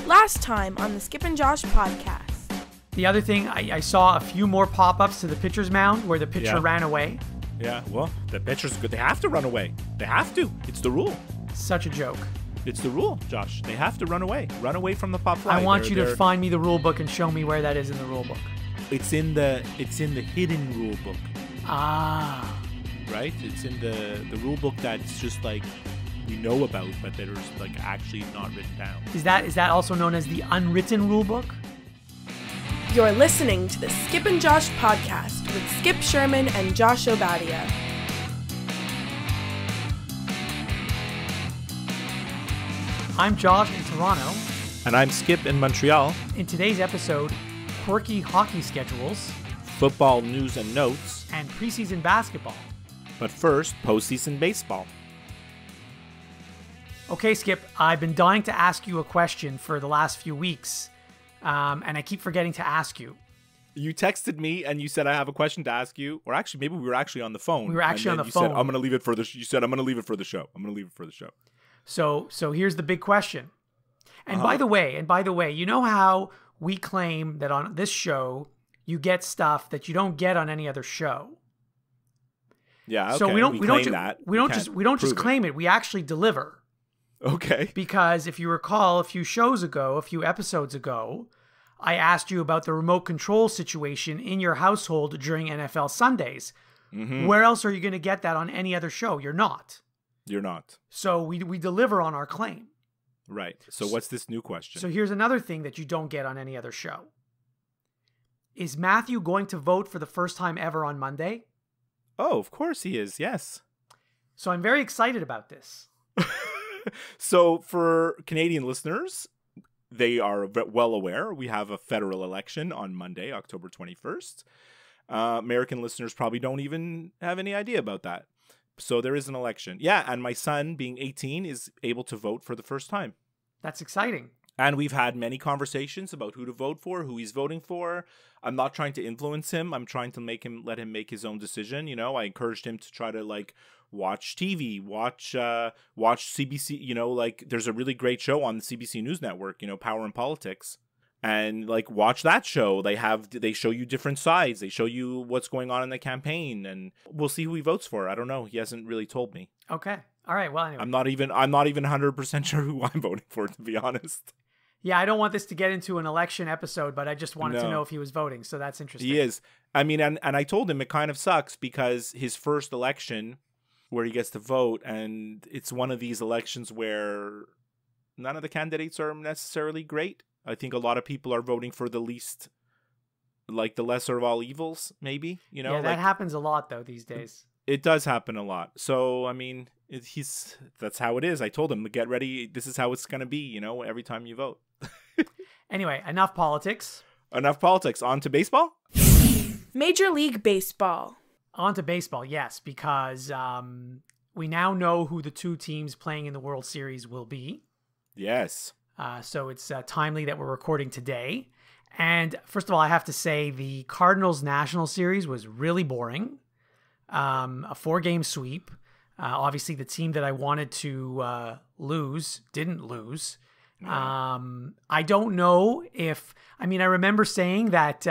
Last time on the Skip and Josh podcast. The other thing, I saw a few more pop-ups to the pitcher's mound where the pitcher ran away. Yeah, well, the pitcher's good. They have to run away. They have to. It's the rule. Such a joke. It's the rule, Josh. They have to run away. Run away from the pop fly. I want you to find me the rule book and show me where that is in the rule book. It's in the hidden rule book. Ah. Right? It's in the rule book that's just like we know about, but that is like actually not written down. Is that also known as the unwritten rule book? You're listening to the Skip and Josh podcast with Skip Sherman and Josh Obadia. I'm Josh in Toronto. And I'm Skip in Montreal. In today's episode, quirky hockey schedules, football news and notes, and preseason basketball. But first, postseason baseball. Okay, Skip, I've been dying to ask you a question for the last few weeks, and I keep forgetting to ask you. You texted me and you said I have a question to ask you, or actually maybe we were actually on the phone. We were actually on the phone. You said I'm going to leave it for the. You said I'm going to leave it for the show. I'm going to leave it for the show. So here's the big question. And by the way, you know how we claim that on this show you get stuff that you don't get on any other show. Yeah. Okay. So we don't just claim claim it. We actually deliver. Okay. Because if you recall, a few episodes ago, I asked you about the remote control situation in your household during NFL Sundays. Mm-hmm. Where else are you going to get that on any other show? You're not. So we deliver on our claim. Right. So what's this new question? So here's another thing that you don't get on any other show. Is Matthew going to vote for the first time ever on Monday? Oh, of course he is. Yes. So I'm very excited about this. So for Canadian listeners, they are well aware we have a federal election on Monday, October 21st. American listeners probably don't even have any idea about that. So there is an election. Yeah, and my son, being 18, is able to vote for the first time. That's exciting. And we've had many conversations about who to vote for, who he's voting for. I'm not trying to influence him. I'm trying to let him make his own decision. You know, I encouraged him to try to watch TV, watch CBC. You know, there's a really great show on the CBC News Network, Power and Politics. And watch that show. They show you different sides. They show you what's going on in the campaign, and we'll see who he votes for. I don't know. He hasn't really told me. Okay. All right. Well, anyway. I'm not even 100% sure who I'm voting for, to be honest. Yeah, I don't want this to get into an election episode, but I just wanted to know if he was voting. So that's interesting. He is. I mean, and I told him it kind of sucks because his first election where he gets to vote, and it's one of these elections where none of the candidates are necessarily great. I think a lot of people are voting for the least, the lesser of all evils, maybe, Yeah, that happens a lot, though, these days. It does happen a lot. So, I mean, that's how it is. I told him, get ready. This is how it's going to be, every time you vote. Anyway, enough politics. On to baseball? Major League Baseball. On to baseball, yes, because we now know who the two teams playing in the World Series will be. Yes. So it's timely that we're recording today. And first of all, I have to say the Cardinals National Series was really boring. A 4-game sweep. Obviously, the team that I wanted to lose didn't lose. No. I don't know I remember saying that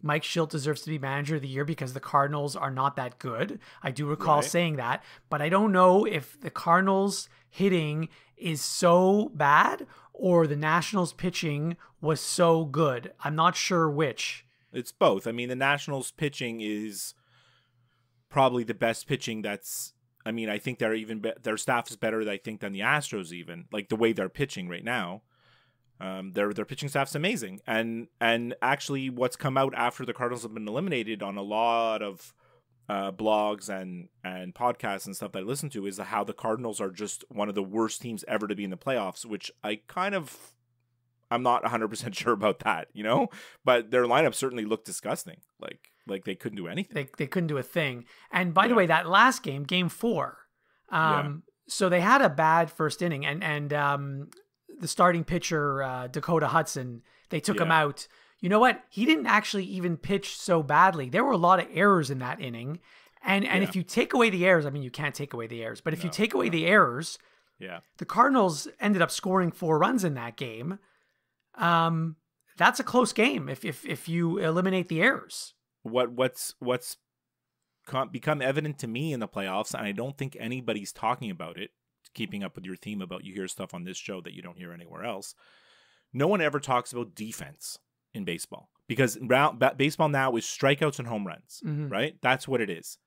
Mike Schilt deserves to be manager of the year because the Cardinals are not that good. I do recall saying that, but I don't know if the Cardinals hitting is so bad or the Nationals pitching was so good. I'm not sure which. It's both. I mean, the Nationals pitching is probably the best pitching I think their staff is better, I think, than the Astros even. The way they're pitching right now. Their pitching staff's amazing. And actually what's come out after the Cardinals have been eliminated on a lot of blogs and podcasts and stuff that I listen to is how the Cardinals are just one of the worst teams ever to be in the playoffs, which I'm not 100% sure about that, but their lineup certainly looked disgusting. Like they couldn't do anything. They couldn't do a thing. And by the way, that last game 4, so they had a bad first inning and the starting pitcher, Dakota Hudson, they took him out. You know what? He didn't actually even pitch so badly. There were a lot of errors in that inning. And if you take away the errors, you can't take away the errors, but if you take away the errors, the Cardinals ended up scoring 4 runs in that game. That's a close game if you eliminate the errors. What's become evident to me in the playoffs, and I don't think anybody's talking about it, keeping up with your theme about you hear stuff on this show that you don't hear anywhere else. No one ever talks about defense in baseball, because baseball now is strikeouts and home runs, right? That's what it is.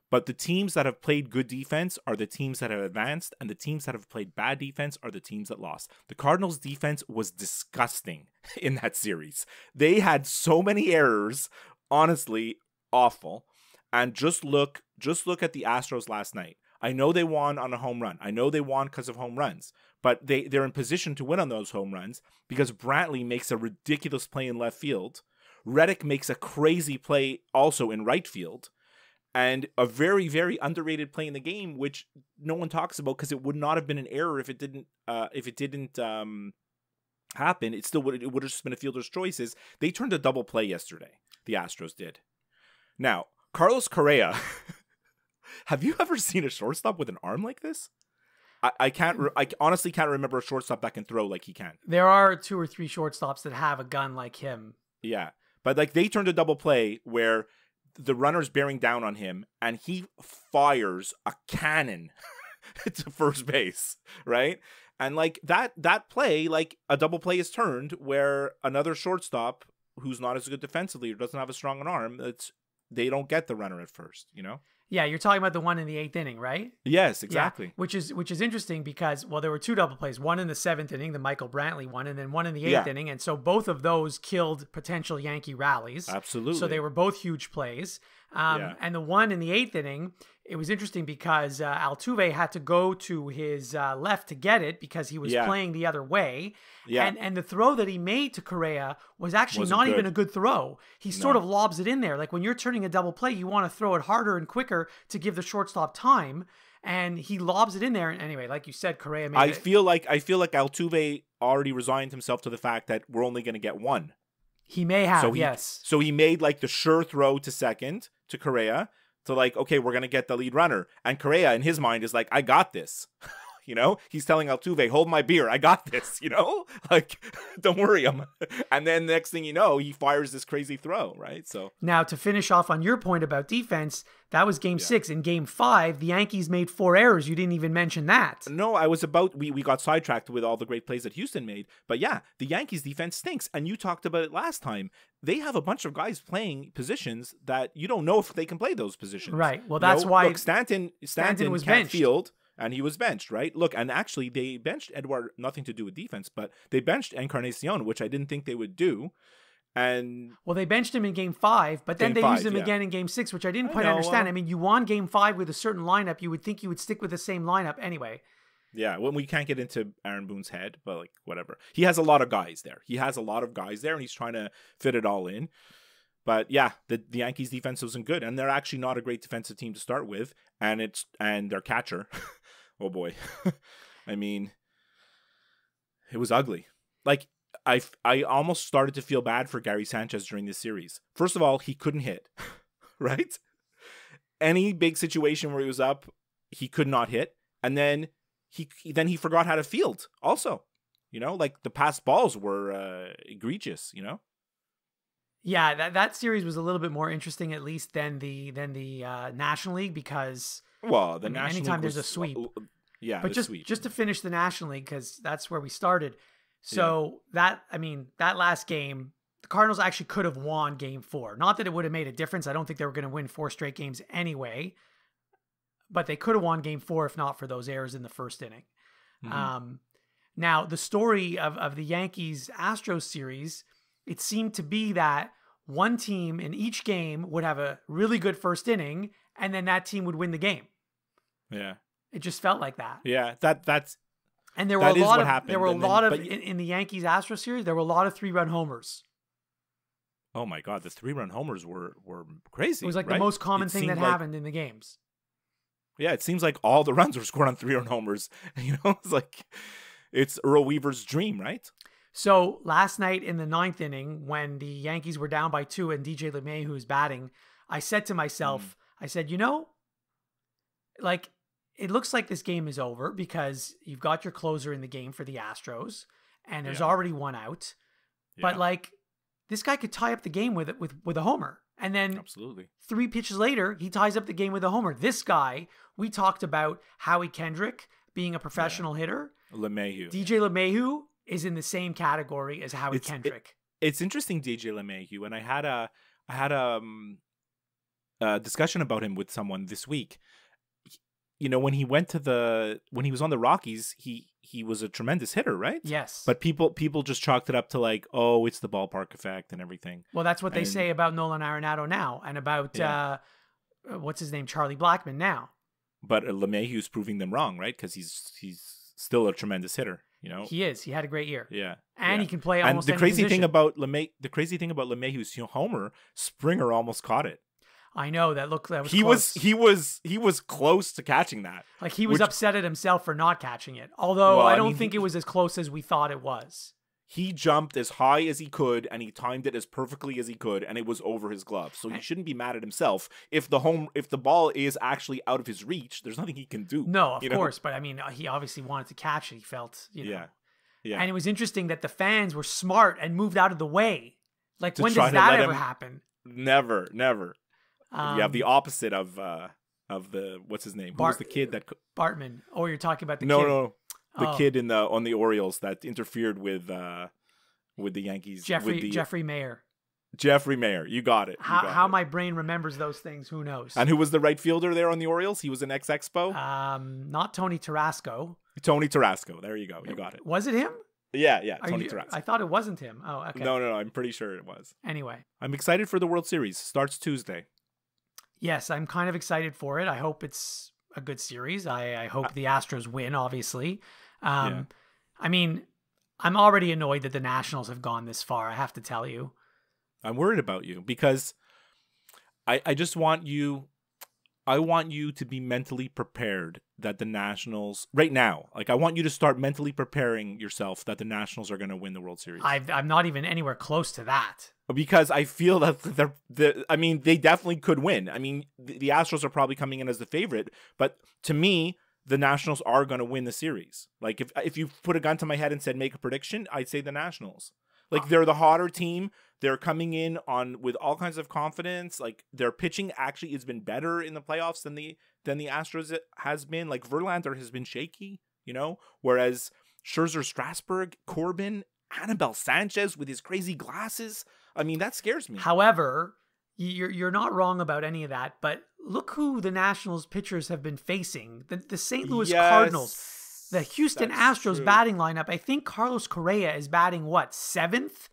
But the teams that have played good defense are the teams that have advanced, and the teams that have played bad defense are the teams that lost. The Cardinals' defense was disgusting in that series. They had so many errors, honestly, awful. And just look at the Astros last night. I know they won on a home run. I know they won because of home runs, but they're in position to win on those home runs because Brantley makes a ridiculous play in left field. Reddick makes a crazy play also in right field. And a very, very underrated play in the game, which no one talks about because it would not have been an error if it didn't happen. It would have just been a fielder's choices. They turned a double play yesterday. The Astros did. Now, Carlos Correa, have you ever seen a shortstop with an arm like this? I honestly can't remember a shortstop that can throw like he can. There are 2 or 3 shortstops that have a gun like him. Yeah, but like they turned a double play where the runner's bearing down on him, and he fires a cannon to first base, right? And like that play, like a double play is turned where another shortstop who's not as good defensively or doesn't have a strong arm, they don't get the runner at first, you know? Yeah, you're talking about the one in the 8th inning, right? Yes, exactly. Yeah, which is interesting because, well, there were 2 double plays, one in the 7th inning, the Michael Brantley one, and then one in the 8th inning. And so both of those killed potential Yankee rallies. Absolutely. So they were both huge plays. And the one in the 8th inning, it was interesting because Altuve had to go to his left to get it because he was playing the other way. Yeah. And the throw that he made to Correa was actually not even a good throw. He sort of lobs it in there. Like when you're turning a double play, you want to throw it harder and quicker to give the shortstop time. And he lobs it in there. And anyway, like you said, Correa made I feel like Altuve already resigned himself to the fact that we're only going to get one. He may have, yes. So he made like the sure throw to second to Correa to like, okay, we're going to get the lead runner. And Correa in his mind is like, I got this. You know, he's telling Altuve, hold my beer. I got this, you know, like, don't worry. And then next thing you know, he fires this crazy throw. Right. So now to finish off on your point about defense, that was game 6. In game 5, the Yankees made 4 errors. You didn't even mention that. No, we got sidetracked with all the great plays that Houston made. But yeah, the Yankees defense stinks. And you talked about it last time. They have a bunch of guys playing positions that you don't know if they can play those positions. Right. Well, that's why look, Stanton was can't benched. field. And he was benched, right? Look, and actually they benched Edward, nothing to do with defense, but they benched Encarnacion, which I didn't think they would do. And well, they benched him in game 5, but then they used him again in game 6, which I didn't quite understand. I mean, you won game 5 with a certain lineup. You would think you would stick with the same lineup anyway. Yeah, well, we can't get into Aaron Boone's head, but like whatever. He has a lot of guys there. And he's trying to fit it all in. But yeah, the Yankees defense wasn't good, and they're actually not a great defensive team to start with. And their catcher, oh boy, I mean, it was ugly. Like I almost started to feel bad for Gary Sanchez during this series. First of all, he couldn't hit, right? Any big situation where he was up, he could not hit, and then he forgot how to field. Also, you know, like the passed balls were egregious. You know. Yeah, that series was a little bit more interesting, at least than the National League, because National anytime League there's a sweep, but just to finish the National League, because that's where we started. So that last game, the Cardinals actually could have won game 4. Not that it would have made a difference. I don't think they were going to win 4 straight games anyway, but they could have won game 4 if not for those errors in the first inning. Mm-hmm. Now the story of the Yankees Astros series. It seemed to be that one team in each game would have a really good first inning, and then that team would win the game. Yeah, it just felt like that. Yeah, that's and there were a lot of in the Yankees Astros series. There were a lot of 3-run homers. Oh my God, the 3-run homers were crazy. It was like the most common thing that happened in the games. Yeah, it seems like all the runs were scored on 3-run homers. You know, it's Earl Weaver's dream, right? So last night in the 9th inning, when the Yankees were down by 2 and DJ LeMay, who was batting, I said to myself, I said, you know, like, it looks like this game is over because you've got your closer in the game for the Astros, and there's already one out. But like, this guy could tie up the game with a homer. And then absolutely 3 pitches later, he ties up the game with a homer. This guy, we talked about Howie Kendrick being a professional hitter. LeMahieu. DJ LeMahieu is in the same category as Howie Kendrick. It's interesting, DJ LeMahieu, and I had a discussion about him with someone this week. You know, when he was on the Rockies, he was a tremendous hitter, right? Yes. But people just chalked it up to like, oh, it's the ballpark effect and everything. Well, that's what they say about Nolan Arenado now, and about what's his name, Charlie Blackmon now. But LeMahieu's proving them wrong, right? Because he's still a tremendous hitter. You know, he is. He had a great year. Yeah, and he can play almost any position. The crazy thing about LeMahieu's homer, Springer almost caught it. I know that was he close. he was close to catching that. Like he was upset at himself for not catching it. Although I don't think it was as close as we thought it was. He jumped as high as he could and he timed it as perfectly as he could, and it was over his glove. So he shouldn't be mad at himself. If the ball is actually out of his reach, there's nothing he can do. No, of course, but I mean, he obviously wanted to catch it. He felt, Yeah. And it was interesting that the fans were smart and moved out of the way. Like, when does that ever happen? Never. You have the opposite of the what's his name? Who was the kid that Bartman? Oh, you're talking about the kid. No. The kid on the Orioles that interfered with the Yankees. Jeffrey Mayer. Jeffrey Mayer, you got it. How my brain remembers those things, who knows? And who was the right fielder there on the Orioles? He was an ex-Expo? Not Tony Tarasco. Tony Tarasco. There you go. You got it. Was it him? Yeah, Tony Tarasco. I thought it wasn't him. Oh, okay. No, I'm pretty sure it was. Anyway. I'm excited for the World Series. Starts Tuesday. Yes, I'm kind of excited for it. I hope it's a good series. I hope the Astros win, obviously. I mean, I'm already annoyed that the Nationals have gone this far, I have to tell you. I'm worried about you because I just want you to be mentally prepared that the Nationals right now, like I want you to start mentally preparing yourself that the Nationals are going to win the World Series. I'm not even anywhere close to that. Because I feel that they definitely could win. I mean, the Astros are probably coming in as the favorite, but to me, the Nationals are going to win the series. Like if you put a gun to my head and said make a prediction, I'd say the Nationals. Like they're the hotter team. They're coming in with all kinds of confidence. Like their pitching actually has been better in the playoffs than the Astros has been. Like Verlander has been shaky, you know, whereas Scherzer, Strasburg, Corbin, Anibal Sanchez with his crazy glasses. I mean, that scares me. However, you're not wrong about any of that, but look who the Nationals pitchers have been facing. The St. Louis Cardinals. The Houston Astros batting lineup, I think Carlos Correa is batting what, 7th?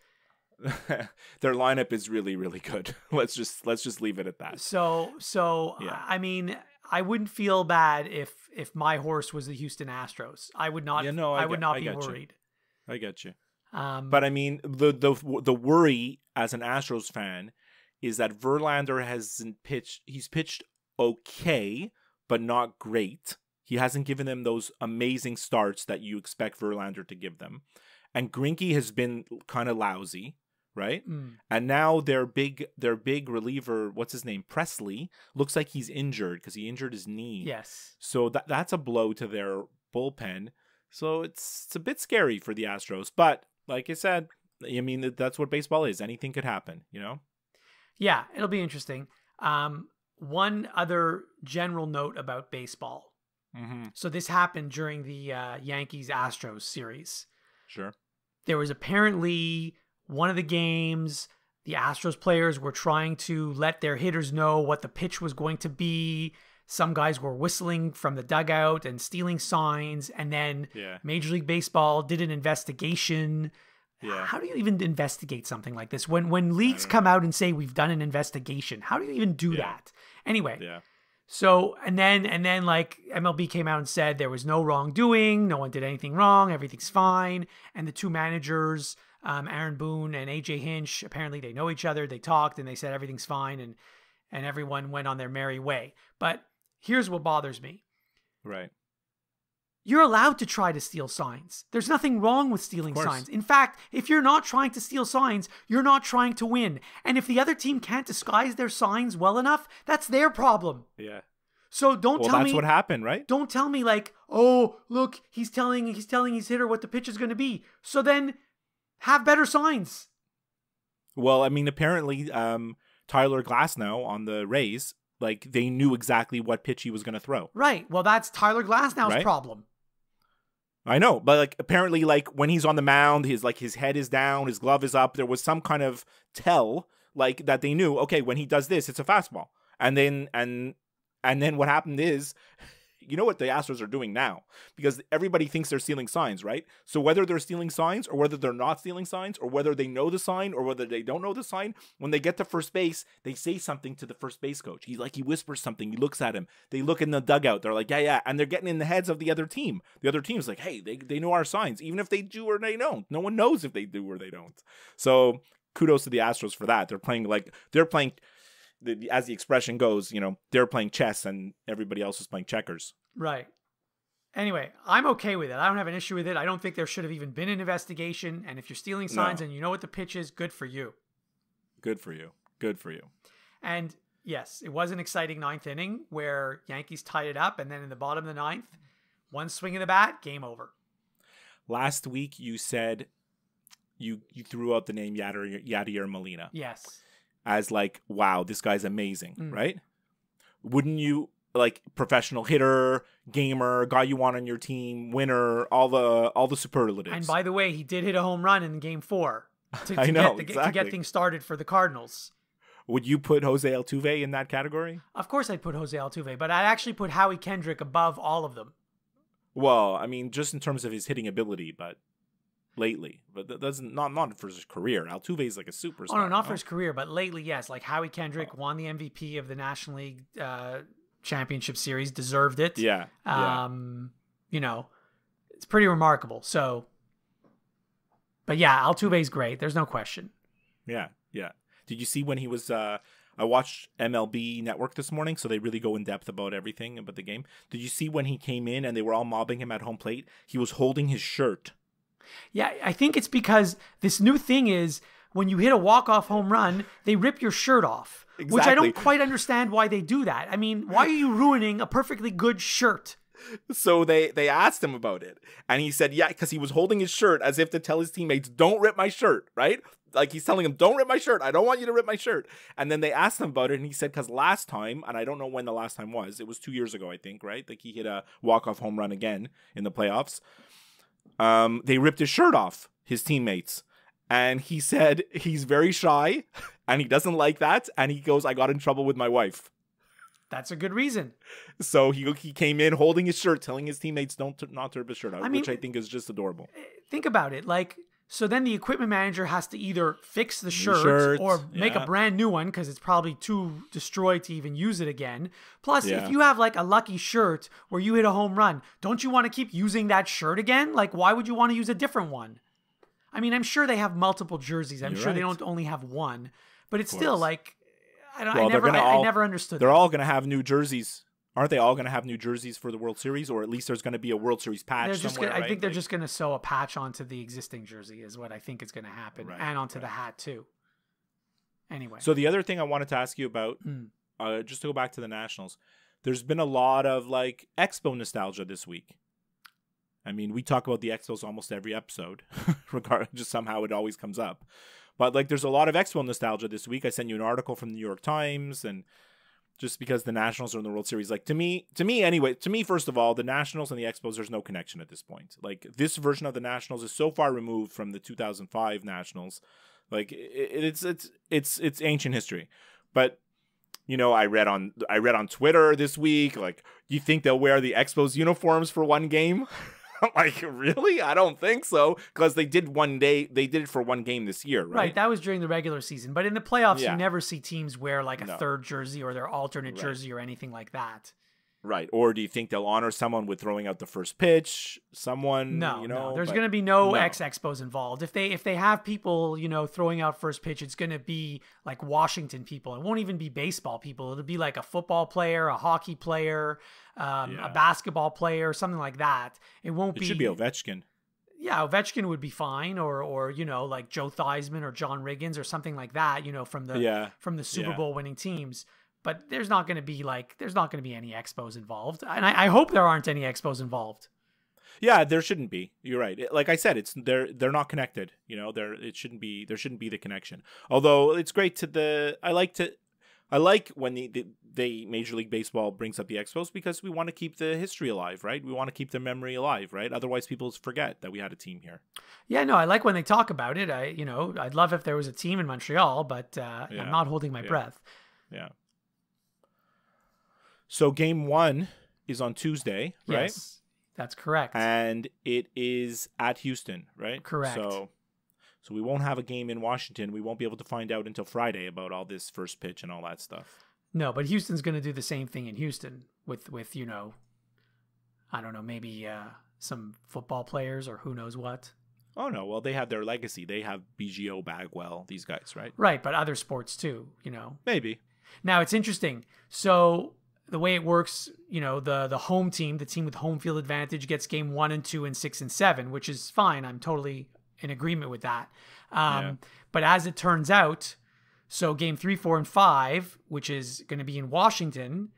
Their lineup is really, really good. Let's just leave it at that. So yeah. I mean, I wouldn't feel bad if my horse was the Houston Astros. I would not. I would not be worried. I get you. But I mean, the worry as an Astros fan is that Verlander hasn't pitched. He's pitched okay, but not great. He hasn't given them those amazing starts that you expect Verlander to give them. And Greinke has been kind of lousy, right? And now their big reliever, what's his name, Presley, looks like he's injured because he injured his knee. Yes. So that's a blow to their bullpen. So it's a bit scary for the Astros. But like I said, I mean, that's what baseball is. Anything could happen, you know? Yeah, it'll be interesting. One other general note about baseball. Mm-hmm. So this happened during the Yankees-Astros series. Sure. There was apparently one of the games, the Astros players were trying to let their hitters know what the pitch was going to be. Some guys were whistling from the dugout and stealing signs. And then Major League Baseball did an investigation. Yeah. How do you even investigate something like this? When leagues come out and say we've done an investigation, how do you even do that? Anyway. Yeah. So, and then like MLB came out and said there was no wrongdoing. No one did anything wrong. Everything's fine. And the two managers, Aaron Boone and AJ Hinch, apparently they know each other. They talked and they said everything's fine. And everyone went on their merry way. But here's what bothers me. Right. You're allowed to try to steal signs. There's nothing wrong with stealing signs. In fact, if you're not trying to steal signs, you're not trying to win. And if the other team can't disguise their signs well enough, that's their problem. Yeah. So don't tell me. Well, that's what happened, right? Don't tell me like, oh, look, he's telling his hitter what the pitch is going to be. So then have better signs. Well, I mean, apparently, Tyler Glasnow on the Rays, like, they knew exactly what pitch he was going to throw. Right. Well, that's Tyler Glasnow's Right? problem. I know, but like apparently, like when he's on the mound, his head is down, his glove is up. There was some kind of tell, like that they knew. Okay, when he does this, it's a fastball. And then what happened is, you know what the Astros are doing now, because everybody thinks they're stealing signs, right? So whether they're stealing signs or whether they're not stealing signs or whether they know the sign or whether they don't know the sign, when they get to first base, they say something to the first base coach. He whispers something. He looks at him. They look in the dugout. They're like, yeah. And they're getting in the heads of the other team. The other team's like, hey, they know our signs, even if they do or they don't. No one knows if they do or they don't. So kudos to the Astros for that. They're playing as the expression goes, they're playing chess and everybody else is playing checkers. Right. Anyway, I'm okay with it. I don't have an issue with it. I don't think there should have even been an investigation. And if you're stealing signs and you know what the pitch is, good for you. Good for you. Good for you. And yes, it was an exciting ninth inning where Yankees tied it up. And then in the bottom of the ninth, one swing of the bat, game over. Last week, you said you threw out the name Yadier Molina. Yes. As like, wow, this guy's amazing, right? Wouldn't you, like, professional hitter, gamer, guy you want on your team, winner, all the superlatives. And by the way, he did hit a home run in Game 4 to get things started for the Cardinals. Would you put Jose Altuve in that category? Of course I'd put Jose Altuve, but I'd actually put Howie Kendrick above all of them. Well, I mean, just in terms of his hitting ability, but lately, but that's not for his career. Altuve is like a superstar. Oh no, not for his career, but lately, yes. Like Howie Kendrick won the MVP of the National League Championship Series, deserved it. Yeah. It's pretty remarkable. So, but yeah, Altuve's great. There's no question. Yeah. Did you see when he was? I watched MLB Network this morning, so they really go in depth about everything about the game. Did you see when he came in and they were all mobbing him at home plate? He was holding his shirt. Yeah, I think it's because this new thing is when you hit a walk-off home run, they rip your shirt off, Exactly. which I don't quite understand why they do that. I mean, why are you ruining a perfectly good shirt? So they asked him about it, and he said, yeah, because he was holding his shirt as if to tell his teammates, don't rip my shirt, right? Like he's telling them, don't rip my shirt. I don't want you to rip my shirt. And then they asked him about it, and he said, because last time, and I don't know when the last time was, it was 2 years ago, I think, right? Like he hit a walk-off home run again in the playoffs. They ripped his shirt off, his teammates. And he said he's very shy and he doesn't like that. And he goes, I got in trouble with my wife. That's a good reason. So he came in holding his shirt, telling his teammates not to rip his shirt out, which I think is just adorable. Think about it. Like, so then the equipment manager has to either fix the shirt or make a brand new one because it's probably too destroyed to even use it again. Plus, if you have like a lucky shirt where you hit a home run, don't you want to keep using that shirt again? Like, why would you want to use a different one? I mean, I'm sure they have multiple jerseys. I'm sure they don't only have one, but it's still like, I never understood. They're all going to have new jerseys. Aren't they all going to have new jerseys for the World Series? Or at least there's going to be a World Series patch somewhere, I think they're just going to sew a patch onto the existing jersey is what I think is going to happen. And onto the hat too. Anyway. So the other thing I wanted to ask you about, just to go back to the Nationals, there's been a lot of like Expo nostalgia this week. I mean, we talk about the Expos almost every episode, regardless, just somehow it always comes up. But like, there's a lot of Expo nostalgia this week. I sent you an article from the New York Times, and just because the Nationals are in the World Series, like to me, first of all, the Nationals and the Expos, there's no connection at this point. Like this version of the Nationals is so far removed from the 2005 Nationals, like it's ancient history. But I read on Twitter this week, like, do you think they'll wear the Expos uniforms for one game? I'm like, really? I don't think so. Because they did it for one game this year, right? Right, that was during the regular season. But in the playoffs, you never see teams wear like a third jersey or their alternate jersey or anything like that. Right. Or do you think they'll honor someone with throwing out the first pitch? No. There's going to be no ex-Expos involved. If they have people, throwing out first pitch, it's going to be like Washington people. It won't even be baseball people. It'll be like a football player, a hockey player, a basketball player, something like that. It should be Ovechkin. Yeah, Ovechkin would be fine, or like Joe Theismann or John Riggins or something like that, from the Super Bowl winning teams. But there's not going to be any Expos involved. And I hope there aren't any Expos involved. Yeah, there shouldn't be. You're right. Like I said, they're not connected. There shouldn't be the connection. Although it's great I like when the Major League Baseball brings up the Expos because we want to keep the history alive, right? We want to keep the memory alive, right? Otherwise, people forget that we had a team here. Yeah, no, I like when they talk about it. I'd love if there was a team in Montreal, but I'm not holding my breath. Yeah. So game 1 is on Tuesday, right? Yes, that's correct. And it is at Houston, right? Correct. So we won't have a game in Washington. We won't be able to find out until Friday about all this first pitch and all that stuff. No, but Houston's going to do the same thing in Houston with I don't know, maybe some football players or who knows what. Oh, no. Well, they have their legacy. They have BGO, Bagwell, these guys, right? Right, but other sports too, Maybe. Now, it's interesting. So the way it works, the home team, the team with home field advantage gets game 1 and 2 and 6 and 7, which is fine. I'm totally in agreement with that. But as it turns out, so game 3, 4, and 5, which is going to be in Washington,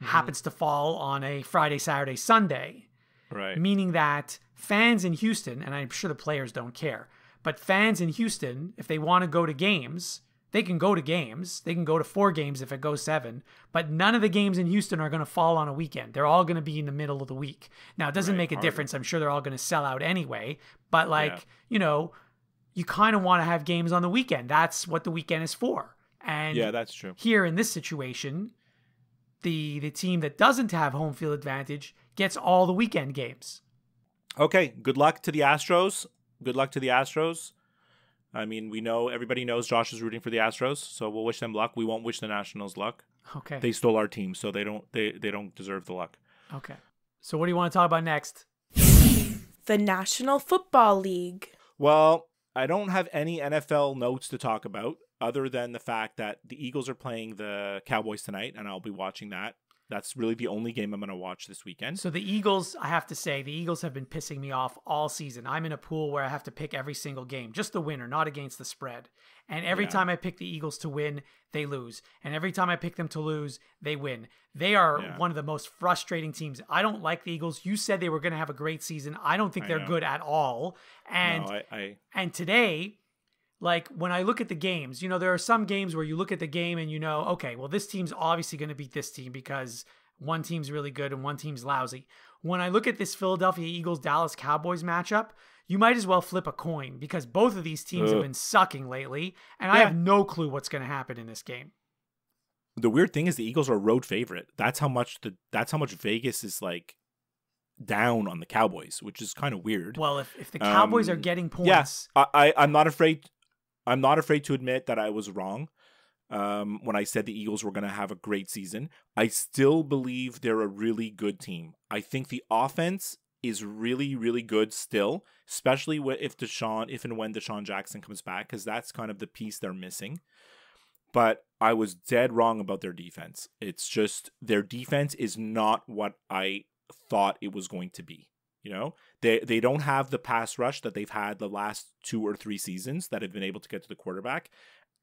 happens to fall on a Friday, Saturday, Sunday. Right. Meaning that fans in Houston, and I'm sure the players don't care, but fans in Houston, if they want to go to games, they can go to games. They can go to 4 games if it goes 7, but none of the games in Houston are going to fall on a weekend. They're all going to be in the middle of the week. Now, it doesn't make a difference. I'm sure they're all going to sell out anyway, but you kind of want to have games on the weekend. That's what the weekend is for. And yeah, that's true. Here in this situation, the team that doesn't have home field advantage gets all the weekend games. Okay, good luck to the Astros. I mean, everybody knows Josh is rooting for the Astros, so we'll wish them luck. We won't wish the Nationals luck. Okay. They stole our team, so they don't deserve the luck. Okay. So what do you want to talk about next? The National Football League. Well, I don't have any NFL notes to talk about other than the fact that the Eagles are playing the Cowboys tonight, and I'll be watching that. That's really the only game I'm going to watch this weekend. So the Eagles, I have to say, the Eagles have been pissing me off all season. I'm in a pool where I have to pick every single game, just the winner, not against the spread. And every time I pick the Eagles to win, they lose. And every time I pick them to lose, they win. They are one of the most frustrating teams. I don't like the Eagles. You said they were going to have a great season. I don't think they're good at all. And and today, like when I look at the games, there are some games where you look at the game and okay, well, this team's obviously going to beat this team because one team's really good and one team's lousy. When I look at this Philadelphia Eagles Dallas Cowboys matchup, you might as well flip a coin because both of these teams have been sucking lately, and I have no clue what's going to happen in this game. The weird thing is the Eagles are a road favorite. That's how much Vegas is like down on the Cowboys, which is kind of weird. Well, if the Cowboys are getting points, yes, I'm not afraid. I'm not afraid to admit that I was wrong when I said the Eagles were going to have a great season. I still believe they're a really good team. I think the offense is really, really good still, especially if and when Deshaun Jackson comes back, because that's kind of the piece they're missing. But I was dead wrong about their defense. It's just their defense is not what I thought it was going to be. They don't have the pass rush that they've had the last 2 or 3 seasons that have been able to get to the quarterback.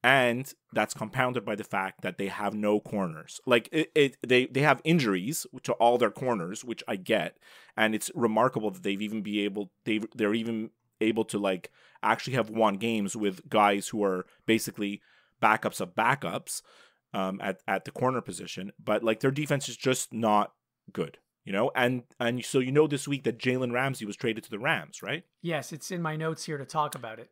And that's compounded by the fact that they have no corners. Like they have injuries to all their corners, which I get. And it's remarkable that they're even able to like actually have won games with guys who are basically backups of backups at the corner position. But like their defense is just not good. And so this week that Jalen Ramsey was traded to the Rams, right? Yes, it's in my notes here to talk about it.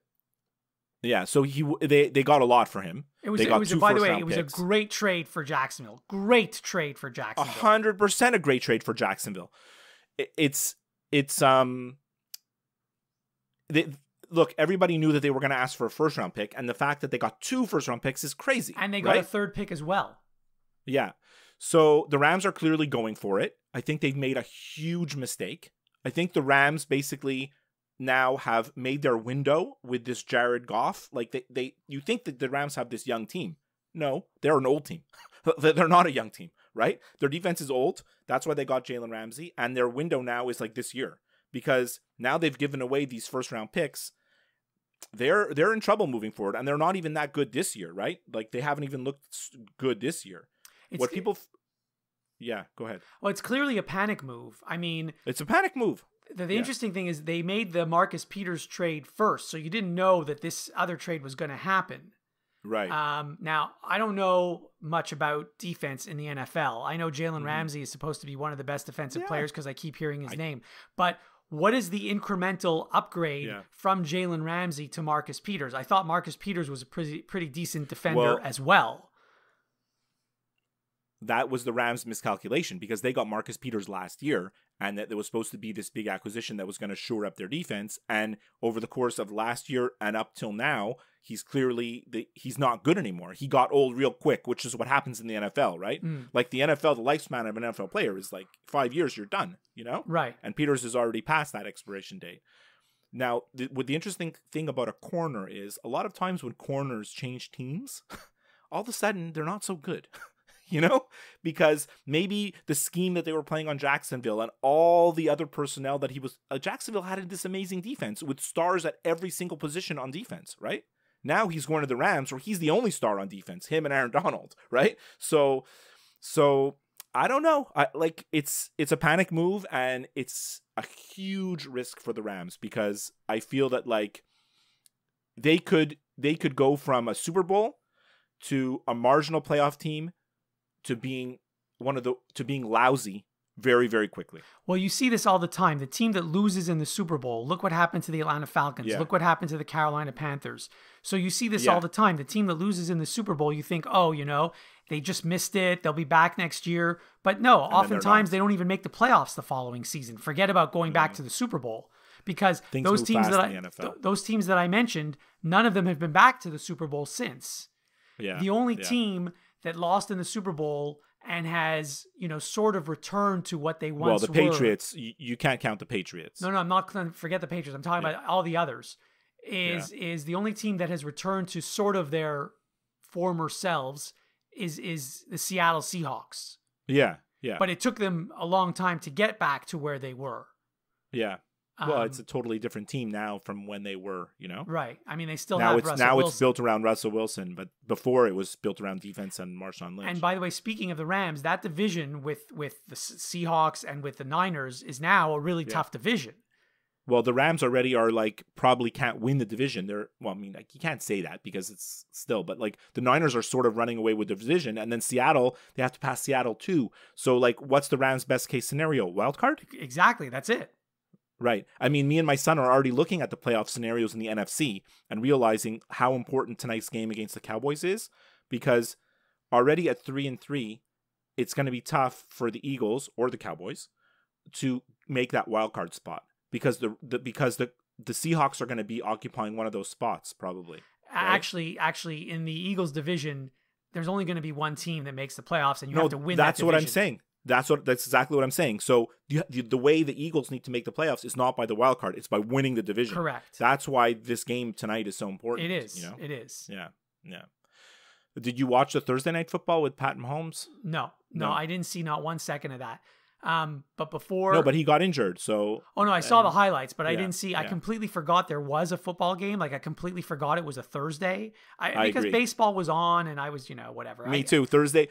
Yeah, so they got a lot for him. By the way, it was a great trade for Jacksonville. 100% a great trade for Jacksonville. Look, everybody knew that they were going to ask for a first-round pick, and the fact that they got 2 first-round picks is crazy. And they got a 3rd pick as well. Yeah. So the Rams are clearly going for it. I think they've made a huge mistake. I think the Rams basically now have made their window with this Jared Goff. Like you think that the Rams have this young team. No, they're an old team. They're not a young team, right? Their defense is old. That's why they got Jalen Ramsey. And their window now is like this year. Because now they've given away these first-round picks. They're in trouble moving forward. And they're not even that good this year, right? Like they haven't even looked good this year. Yeah, go ahead. Well, it's clearly a panic move. I mean, it's a panic move. The interesting thing is they made the Marcus Peters trade first, so you didn't know that this other trade was going to happen. Right. Now, I don't know much about defense in the NFL. I know Jalen Ramsey is supposed to be one of the best defensive players because I keep hearing his name. But what is the incremental upgrade from Jalen Ramsey to Marcus Peters? I thought Marcus Peters was a pretty decent defender as well. That was the Rams' miscalculation because they got Marcus Peters last year, and that there was supposed to be this big acquisition that was going to shore up their defense. And over the course of last year and up till now, he's not good anymore. He got old real quick, which is what happens in the NFL, right? Like the NFL, the lifespan of an NFL player is like 5 years, you're done, Right. And Peters has already passed that expiration date. Now, what the interesting thing about a corner is a lot of times when corners change teams, all of a sudden they're not so good. Because maybe the scheme that they were playing on Jacksonville and all the other personnel that Jacksonville had this amazing defense with stars at every single position on defense, right? Now he's going to the Rams where he's the only star on defense, him and Aaron Donald, right? So I don't know. It's a panic move and it's a huge risk for the Rams because I feel that they could go from a Super Bowl to a marginal playoff team to being lousy very, very quickly. Well, you see this all the time. The team that loses in the Super Bowl, look what happened to the Atlanta Falcons. Yeah. Look what happened to the Carolina Panthers. So you see this all the time. The team that loses in the Super Bowl, you think, they just missed it. They'll be back next year. But no, oftentimes they don't even make the playoffs the following season. Forget about going back to the Super Bowl. Because those teams that I mentioned, none of them have been back to the Super Bowl since. Yeah. The only team that lost in the Super Bowl and has, sort of returned to what they once were. Well, the Patriots, you can't count the Patriots. No, I'm not going to forget the Patriots. I'm talking about all the others. Is the only team that has returned to sort of their former selves is the Seattle Seahawks. Yeah. But it took them a long time to get back to where they were. Yeah. Well, it's a totally different team now from when they were, Right. I mean, they still have Russell Wilson. Now it's built around Russell Wilson, but before it was built around defense and Marshawn Lynch. And by the way, speaking of the Rams, that division with the Seahawks and with the Niners is now a really tough division. Well, the Rams already are probably can't win the division. You can't say that because it's still, but the Niners are sort of running away with the division, and then Seattle, they have to pass Seattle too. So what's the Rams' best case scenario? Wild card? Exactly. That's it. Right. I mean, me and my son are already looking at the playoff scenarios in the NFC and realizing how important tonight's game against the Cowboys is, because already at 3-3, it's going to be tough for the Eagles or the Cowboys to make that wild card spot because the Seahawks are going to be occupying one of those spots probably. Right? Actually, in the Eagles division, there's only going to be one team that makes the playoffs, and you have to win. That's that what I'm saying. That's exactly what I'm saying. So the way the Eagles need to make the playoffs is not by the wild card; it's by winning the division. Correct. That's why this game tonight is so important. It is. It is. Yeah. Did you watch the Thursday night football with Pat Mahomes? No, I didn't see not 1 second of that. But before... No, but he got injured, so... Oh, no, I saw the highlights, but I didn't see... I completely forgot there was a football game. I completely forgot it was a Thursday. Because baseball was on, and I was, whatever. Me too. Thursday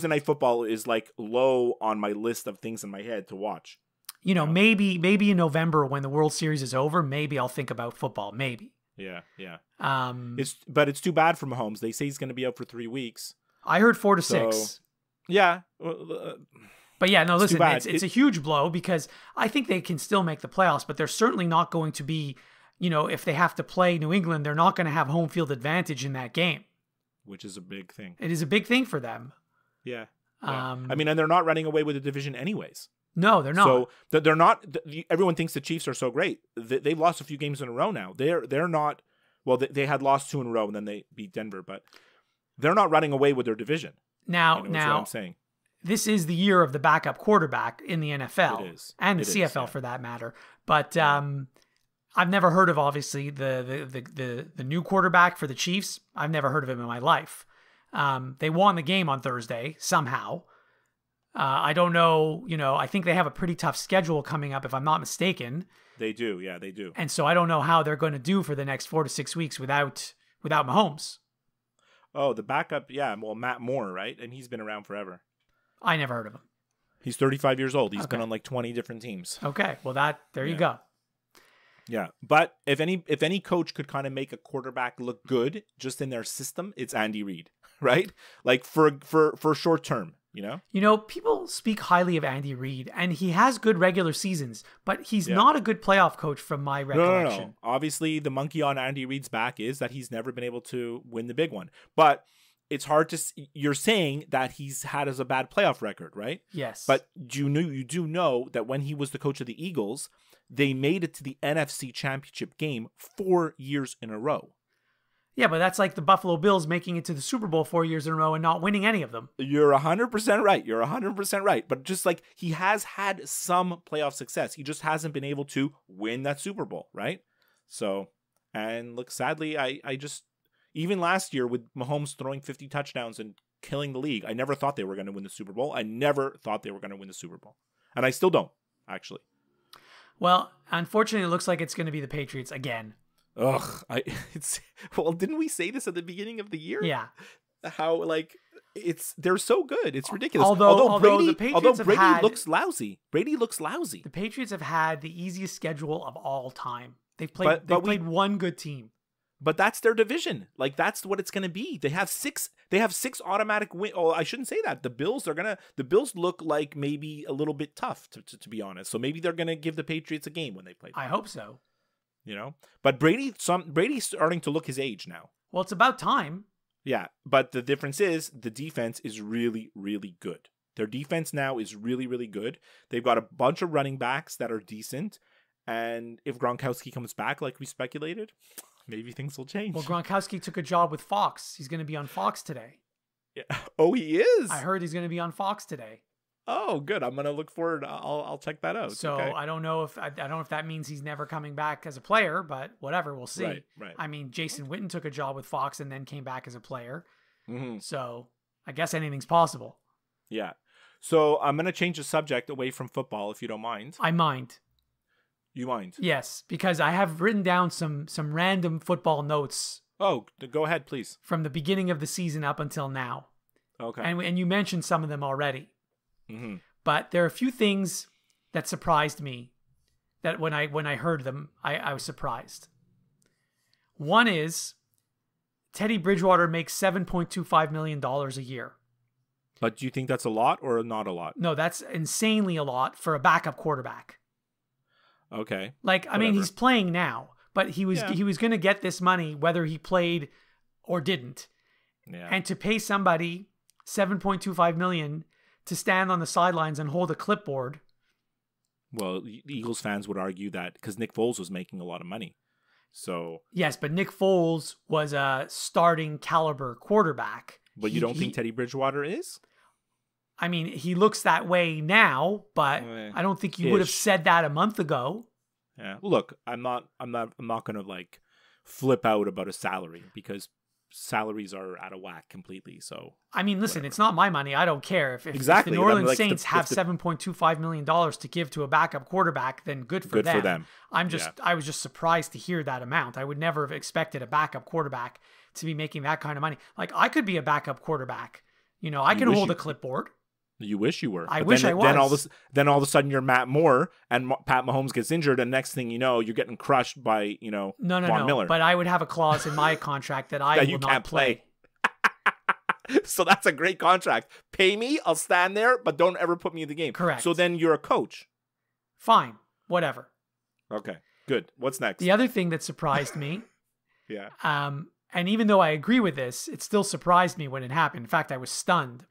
night football is, low on my list of things in my head to watch. Maybe in November when the World Series is over, maybe I'll think about football. Maybe. Yeah. But it's too bad for Mahomes. They say he's going to be out for 3 weeks. I heard 4 to 6. Yeah. But yeah, no, listen, it's a huge blow because I think they can still make the playoffs, but they're certainly not going to be, if they have to play New England, they're not going to have home field advantage in that game. Which is a big thing. It is a big thing for them. Yeah. And they're not running away with the division anyways. No, they're not. So they're not. Everyone thinks the Chiefs are so great. They've lost a few games in a row now. They're not. Well, they had lost 2 in a row and then they beat Denver, but they're not running away with their division. Now, what I'm saying. This is the year of the backup quarterback in the NFL. It is. And the CFL for that matter. But I've never heard of, obviously, the new quarterback for the Chiefs. I've never heard of him in my life. They won the game on Thursday somehow. I don't know, I think they have a pretty tough schedule coming up, if I'm not mistaken. They do. Yeah, they do. And so I don't know how they're going to do for the next 4 to 6 weeks without without Mahomes. Oh, the backup, yeah. Well, Matt Moore, right? And he's been around forever. I never heard of him. He's 35 years old. He's Okay. been on like 20 different teams. Okay. Well, there you Yeah. go. Yeah, but if any coach could kind of make a quarterback look good just in their system, it's Andy Reid, right? Like for short term, you know? You know, people speak highly of Andy Reid, and he has good regular seasons, but he's not a good playoff coach from my recollection. No. Obviously, the monkey on Andy Reid's back is that he's never been able to win the big one. But it's hard to. You're saying that he's had as a bad playoff record, right? Yes. But you do know that when he was the coach of the Eagles, they made it to the NFC Championship game 4 years in a row. Yeah, but that's like the Buffalo Bills making it to the Super Bowl 4 years in a row and not winning any of them. You're 100% right. You're 100% right. But just like he has had some playoff success, he just hasn't been able to win that Super Bowl, right? So, and look, sadly, I just, even last year with Mahomes throwing 50 touchdowns and killing the league, I never thought they were going to win the Super Bowl. I never thought they were going to win the Super Bowl. And I still don't, actually. Well, unfortunately, it looks like it's going to be the Patriots again. Ugh, well, didn't we say this at the beginning of the year? Yeah. How they're so good. It's ridiculous. Although Brady, the Patriots looks lousy. Brady looks lousy. The Patriots have had the easiest schedule of all time. They've But played one good team. But that's their division. Like that's what it's going to be. They have six automatic win. Oh, I shouldn't say that. The Bills look like maybe a little bit tough to be honest. So maybe they're going to give the Patriots a game when they play them. I hope so. You know? But Brady's starting to look his age now. Well, it's about time. Yeah, but the difference is the defense is really, really good. Their defense now is really, really good. They've got a bunch of running backs that are decent. And if Gronkowski comes back like we speculated, maybe things will change. Well, Gronkowski took a job with Fox. He's going to be on Fox today. Yeah. Oh, he is? I heard he's going to be on Fox today. Oh, good. I'm going to look forward. I'll check that out. So okay. I don't know if that means he's never coming back as a player, but whatever, we'll see. Right. I mean, Jason Witten took a job with Fox and then came back as a player. Mm-hmm. So I guess anything's possible. Yeah. So I'm going to change the subject away from football, if you don't mind. I mind. You mind? Yes, because I have written down some random football notes. Oh, go ahead, please. From the beginning of the season up until now. Okay. And you mentioned some of them already. Mm-hmm. But there are a few things that surprised me that when I heard them, I was surprised. One is Teddy Bridgewater makes $7.25 million a year. But do you think that's a lot or not a lot? No, that's insanely a lot for a backup quarterback. Okay. I mean, he's playing now, but he was going to get this money whether he played or didn't. Yeah. And to pay somebody $7.25 million to stand on the sidelines and hold a clipboard. Well, Eagles fans would argue that because Nick Foles was making a lot of money. So yes, but Nick Foles was a starting caliber quarterback. But you don't think Teddy Bridgewater is? I mean, he looks that way now, but I don't think you would have said that a month ago. Yeah. Look, I'm not going to flip out about a salary because salaries are out of whack completely. So I mean, listen, It's not my money. I don't care if exactly. If the New Orleans Saints have $7.25 million to give to a backup quarterback, then good for them. I was just surprised to hear that amount. I would never have expected a backup quarterback to be making that kind of money. I could be a backup quarterback. You know, I can hold a clipboard. You wish you were. I wish I was. Then all of a sudden you're Matt Moore and Pat Mahomes gets injured, and next thing you know, you're getting crushed by Von Miller. But I would have a clause in my contract that I will not play. So that's a great contract. Pay me, I'll stand there, but don't ever put me in the game. Correct. So then you're a coach. Fine, whatever. Okay, good. What's next? The other thing that surprised me. Yeah. And even though I agree with this, it still surprised me when it happened. In fact, I was stunned.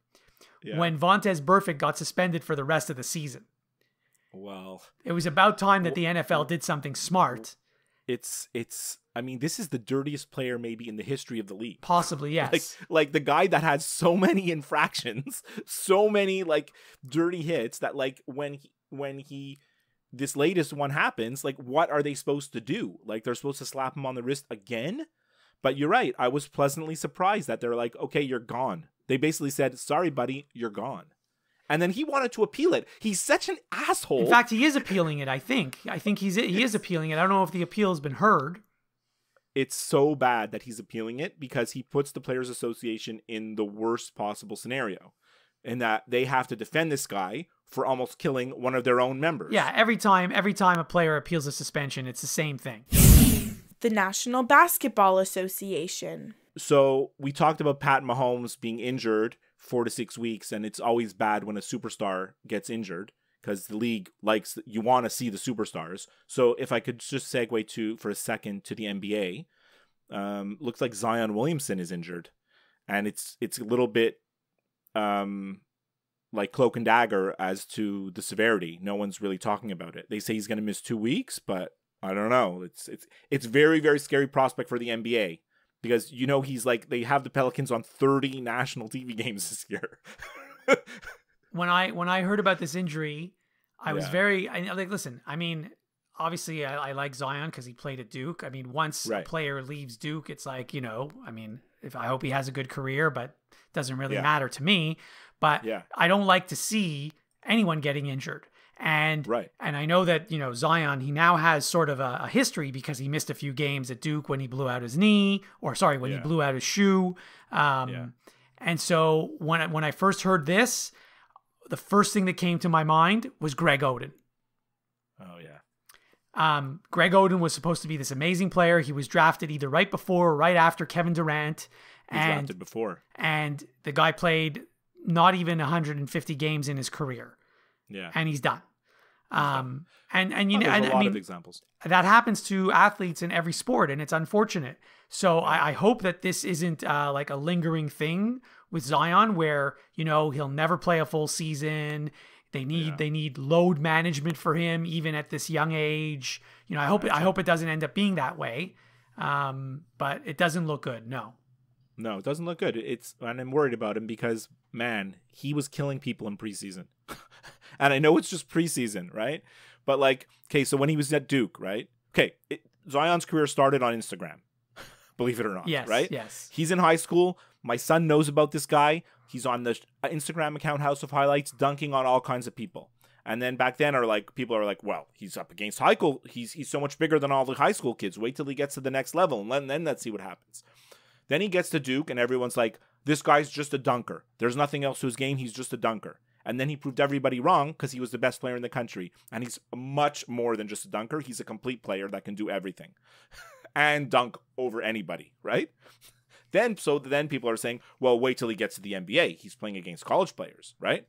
Yeah. When Vontaze Burfict got suspended for the rest of the season. Well, it was about time that the NFL did something smart. I mean, this is the dirtiest player maybe in the history of the league. Possibly, yes. Like the guy that has so many infractions, so many dirty hits that when this latest one happens, what are they supposed to do? They're supposed to slap him on the wrist again? But you're right. I was pleasantly surprised that they're like, okay, you're gone. They basically said, sorry, buddy, you're gone. And then he wanted to appeal it. He's such an asshole. In fact, he is appealing it, I think. I think he is appealing it. I don't know if the appeal has been heard. It's so bad that he's appealing it because he puts the Players Association in the worst possible scenario. And that they have to defend this guy for almost killing one of their own members. Yeah, every time a player appeals a suspension, it's the same thing. The National Basketball Association. So we talked about Pat Mahomes being injured 4 to 6 weeks, and it's always bad when a superstar gets injured because the league likes, you want to see the superstars. So if I could just segue for a second to the NBA, looks like Zion Williamson is injured, and it's a little bit like cloak and dagger as to the severity. No one's really talking about it. They say he's going to miss 2 weeks, but I don't know. It's very, very scary prospect for the NBA because, you know, he's like, they have the Pelicans on 30 national TV games this year. When I heard about this injury, I was listen, I mean, obviously I like Zion because he played at Duke. I mean, once a player leaves Duke, it's like, you know, I mean, I hope he has a good career, but it doesn't really matter to me. But I don't like to see anyone getting injured. And I know that, you know, Zion, he now has sort of a history because he missed a few games at Duke when he blew out his knee, when he blew out his shoe. And so when I first heard this, the first thing that came to my mind was Greg Oden. Oh, yeah. Greg Oden was supposed to be this amazing player. He was drafted either right before or right after Kevin Durant. Drafted before. And the guy played not even 150 games in his career. Yeah. And he's done. And you know, there's a lot of examples. That happens to athletes in every sport, and it's unfortunate. So I hope that this isn't like a lingering thing with Zion, where, you know, he'll never play a full season. They need load management for him, even at this young age. You know, I hope it doesn't end up being that way. But it doesn't look good. No, it doesn't look good. And I'm worried about him because, man, he was killing people in preseason. And I know it's just preseason, right? But like, okay, so when he was at Duke, right? Okay, Zion's career started on Instagram, believe it or not, right? Yes. He's in high school. My son knows about this guy. He's on the Instagram account House of Highlights, dunking on all kinds of people. And then back then people are like, well, he's up against high school. He's so much bigger than all the high school kids. Wait till he gets to the next level, and then let's see what happens. Then he gets to Duke, and everyone's like, this guy's just a dunker. There's nothing else to his game. He's just a dunker. And then he proved everybody wrong because he was the best player in the country. And he's much more than just a dunker. He's a complete player that can do everything and dunk over anybody, right? Then people are saying, well, wait till he gets to the NBA. He's playing against college players, right?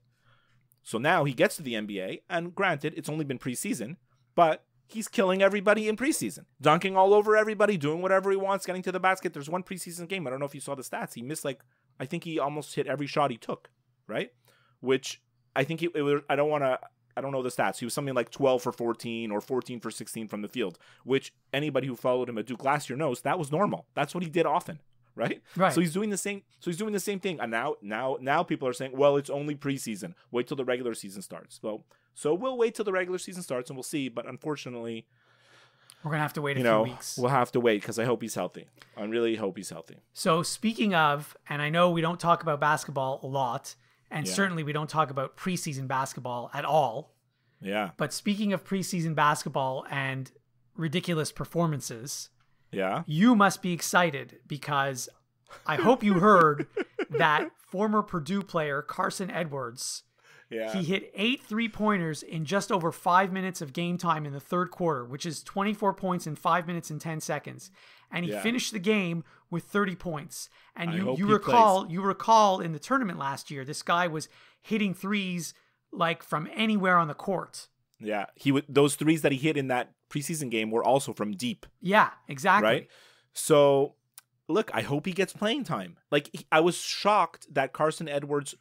So now he gets to the NBA, and granted, it's only been preseason, but he's killing everybody in preseason, dunking all over everybody, doing whatever he wants, getting to the basket. There's one preseason game. I don't know if you saw the stats. He missed I think he almost hit every shot he took, right? Which I think it was, I don't know the stats. He was something like 12 for 14 or 14 for 16 from the field, which anybody who followed him at Duke last year knows that was normal. That's what he did often, right? So he's doing the same thing. And now people are saying, well, it's only preseason. Wait till the regular season starts. So we'll wait till the regular season starts and we'll see. But unfortunately, we're going to have to wait a few weeks. We'll have to wait because I hope he's healthy. I really hope he's healthy. So speaking of, and I know we don't talk about basketball a lot, and certainly we don't talk about preseason basketball at all. Yeah. But speaking of preseason basketball and ridiculous performances, you must be excited because I hope you heard that former Purdue player Carson Edwards, he hit 8 3-pointers in just over 5 minutes of game time in the third quarter, which is 24 points in 5 minutes and 10 seconds. And he finished the game with 30 points. And you recall in the tournament last year, this guy was hitting threes like from anywhere on the court. Yeah, those threes that he hit in that preseason game were also from deep. Yeah, exactly. Right? So, look, I hope he gets playing time. Like, I was shocked that Carson Edwards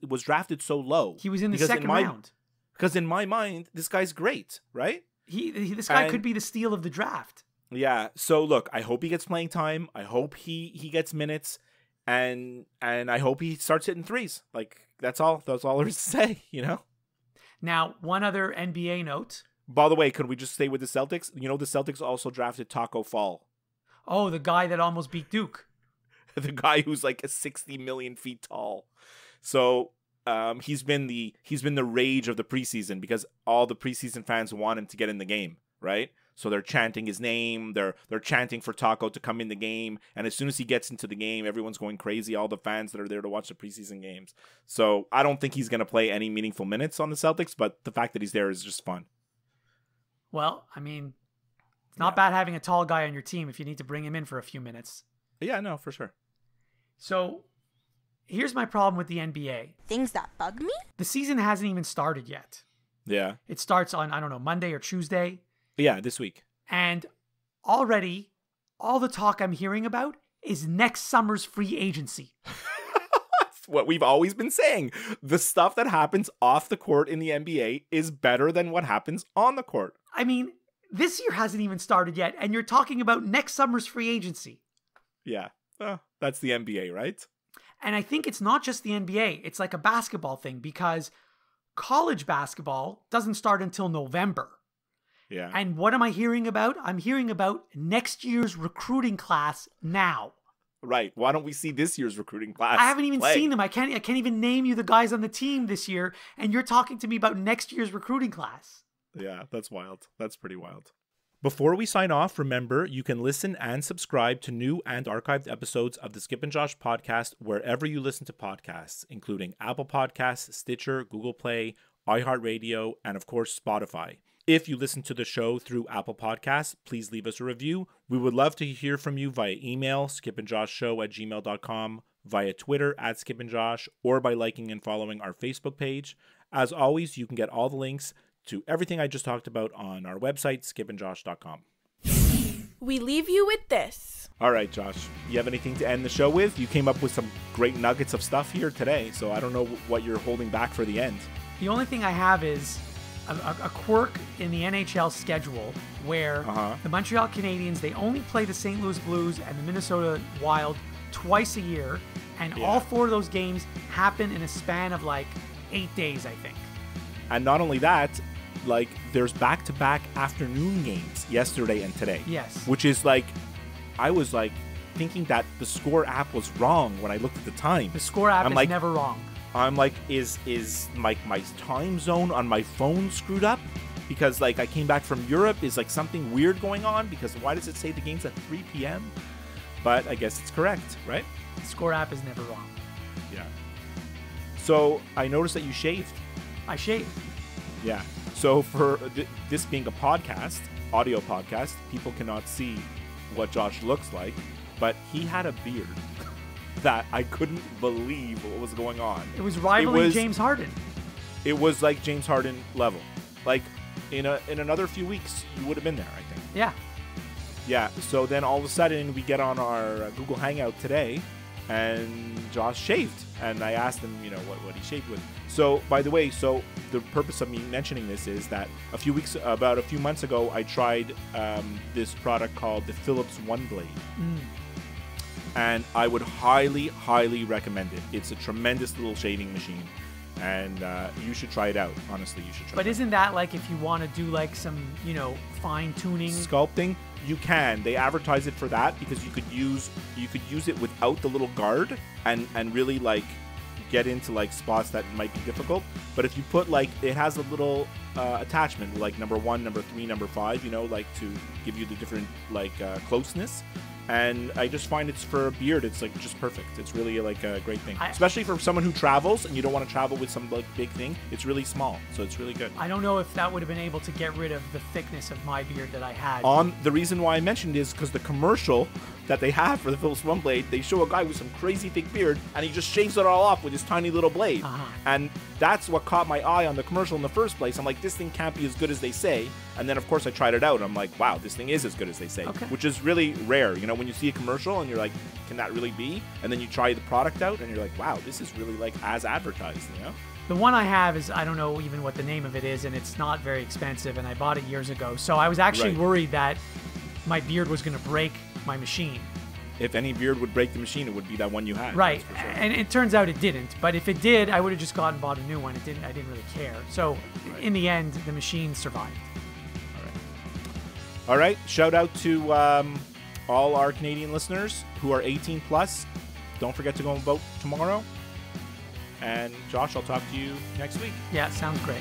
was drafted so low. He was in the second round. Because in my mind, this guy's great, right? This guy could be the steal of the draft. Yeah. So look, I hope he gets playing time. I hope he gets minutes, and I hope he starts hitting threes. Like, that's all there is to say, you know? Now, one other NBA note. By the way, could we just stay with the Celtics? You know, the Celtics also drafted Taco Fall. Oh, the guy that almost beat Duke. The guy who's like 60 million feet tall. So he's been the rage of the preseason because all the preseason fans want him to get in the game, right? So they're chanting his name. They're chanting for Taco to come in the game. And as soon as he gets into the game, everyone's going crazy. All the fans that are there to watch the preseason games. So I don't think he's going to play any meaningful minutes on the Celtics, but the fact that he's there is just fun. Well, I mean, it's not bad having a tall guy on your team if you need to bring him in for a few minutes. Yeah, no, for sure. So here's my problem with the NBA. Things that bug me? The season hasn't even started yet. Yeah. It starts on, I don't know, Monday or Tuesday. Yeah, this week. And already, all the talk I'm hearing about is next summer's free agency. What we've always been saying. The stuff that happens off the court in the NBA is better than what happens on the court. I mean, this year hasn't even started yet, and you're talking about next summer's free agency. Yeah. That's the NBA, right? And I think it's not just the NBA. It's like a basketball thing because college basketball doesn't start until November. Yeah. And what am I hearing about? I'm hearing about next year's recruiting class now. Right. Why don't we see this year's recruiting class? I haven't even play? seen them. I can't even name you the guys on the team this year, and you're talking to me about next year's recruiting class. Yeah, that's wild. That's pretty wild. Before we sign off, remember, you can listen and subscribe to new and archived episodes of the Skip and Josh podcast wherever you listen to podcasts, including Apple Podcasts, Stitcher, Google Play, iHeartRadio, and of course, Spotify. If you listen to the show through Apple Podcasts, please leave us a review. We would love to hear from you via email, skipandjoshshow@gmail.com, via Twitter @skipandjosh, or by liking and following our Facebook page. As always, you can get all the links to everything I just talked about on our website, skipandjosh.com. We leave you with this. All right, Josh, you have anything to end the show with? You came up with some great nuggets of stuff here today, so I don't know what you're holding back for the end. The only thing I have is a quirk in the NHL schedule where the Montreal Canadiens, they only play the St. Louis Blues and the Minnesota Wild twice a year, and all 4 of those games happen in a span of like 8 days, I think. And not only that, like, there's back-to-back afternoon games yesterday and today. Yes. Which is like, I was like thinking that the Score app was wrong when I looked at the time. The Score app is like, never wrong. I'm like, is my time zone on my phone screwed up? Because like I came back from Europe, is like something weird going on? Because why does it say the game's at 3 p.m.? But I guess it's correct, right? The Score app is never wrong. Yeah. So I noticed that you shaved. I shave. Yeah. So for this being a podcast, audio podcast, people cannot see what Josh looks like, but he had a beard that I couldn't believe what was going on. It was rivaling James Harden. It was like James Harden level. Like in another few weeks, you would have been there, I think. Yeah. Yeah. So then all of a sudden we get on our Google Hangout today, and Josh shaved, and I asked him, what he shaved with. So by the way, so the purpose of me mentioning this is that about a few months ago, I tried this product called the Philips One Blade. And I would highly, highly recommend it. It's a tremendous little shaving machine, and you should try it out. Honestly, you should try it. But isn't that like if you want to do like some, fine tuning? Sculpting? You can. They advertise it for that because you could use it without the little guard and really like get into like spots that might be difficult. But if you put like, it has a little attachment like number 1, number 3, number 5, like to give you the different like closeness. And I just find it's for a beard, it's like just perfect. It's really like a great thing, especially for someone who travels and you don't want to travel with some like big thing. It's really small, so it's really good. I don't know if that would have been able to get rid of the thickness of my beard that I had. The reason why I mentioned is because the commercial that they have for the Philips One Blade, they show a guy with some crazy thick beard and he just shaves it all off with his tiny little blade. And that's what caught my eye on the commercial in the first place. I'm like, this thing can't be as good as they say. And then of course I tried it out and I'm like, wow, this thing is as good as they say. Okay. Which is really rare, when you see a commercial and you're like, can that really be? And then you try the product out and you're like, wow, this is really like as advertised, The one I have is, I don't know even what the name of it is, and it's not very expensive, and I bought it years ago. So I was actually worried that my beard was going to break my machine. If any beard would break the machine, it would be that one you had. Right, for sure. and it turns out it didn't. But if it did, I would have just gone and bought a new one. It didn't. I didn't really care. So in the end, the machine survived. All right. Shout out to all our Canadian listeners who are 18 plus. Don't forget to go and vote tomorrow. And Josh, I'll talk to you next week. Yeah, sounds great.